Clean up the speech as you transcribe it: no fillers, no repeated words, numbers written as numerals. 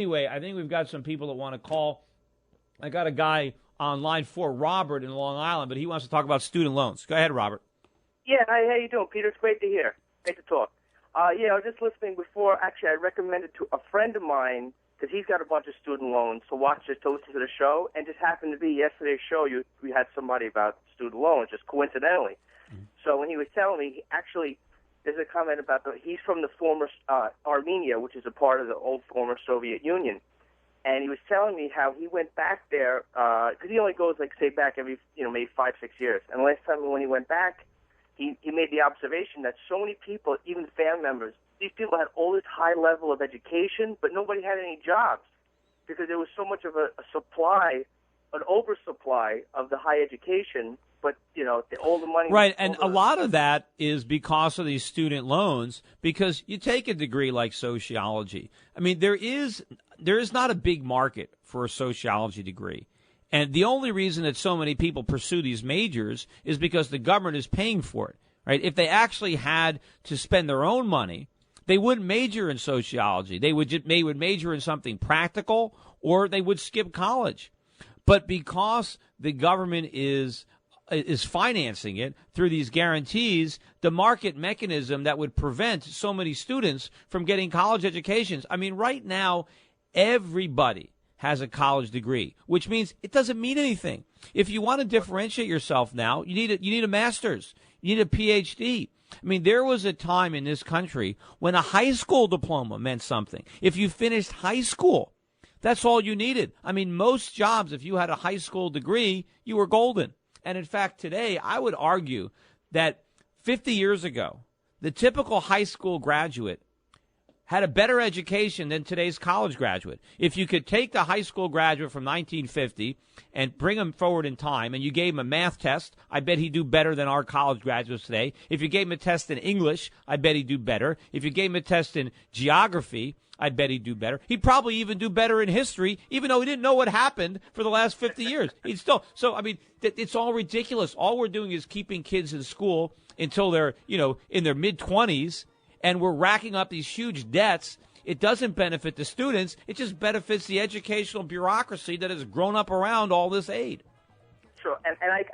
Anyway, I think we've got some people that want to call. I got a guy on line 4, Robert, in Long Island, but he wants to talk about student loans. Go ahead, Robert. Yeah, hi, how you doing, Peter? It's great to hear. Great to talk. Yeah, I was just listening before. Actually, I recommended to a friend of mine, because he's got a bunch of student loans, to listen to the show, and just happened to be yesterday's show, we had somebody about student loans, just coincidentally. Mm-hmm. So when he was telling me, actually, there's a comment about he's from the former Armenia, which is a part of the old former Soviet Union. And he was telling me how he went back there, because he only goes, back every, maybe 5-6 years. And the last time when he went back, he made the observation that so many people, even family members, these people had all this high level of education, but nobody had any jobs because there was so much of a supply, an oversupply of the high education, but, all the money. Right, and a lot of that is because of these student loans, because you take a degree like sociology. I mean, there is not a big market for a sociology degree. And the only reason that so many people pursue these majors is because the government is paying for it, right? If they actually had to spend their own money, they wouldn't major in sociology. They would major in something practical, or they would skip college. But because the government is financing it through these guarantees, the market mechanism that would prevent so many students from getting college educations. I mean, right now, everybody has a college degree, which means it doesn't mean anything. If you want to differentiate yourself now, you need a master's, you need a PhD. I mean, there was a time in this country when a high school diploma meant something. If you finished high school, that's all you needed. I mean, most jobs, if you had a high school degree, you were golden. And in fact, today, I would argue that 50 years ago, the typical high school graduate had a better education than today's college graduate. If you could take the high school graduate from 1950 and bring him forward in time, and you gave him a math test, I bet he'd do better than our college graduates today. If you gave him a test in English, I bet he'd do better. If you gave him a test in geography, I bet he'd do better. He'd probably even do better in history, even though he didn't know what happened for the last 50 years. He'd still. So, I mean, it's all ridiculous. All we're doing is keeping kids in school until they're, in their mid-20s, and we're racking up these huge debts. It doesn't benefit the students. It just benefits the educational bureaucracy that has grown up around all this aid. Sure, and I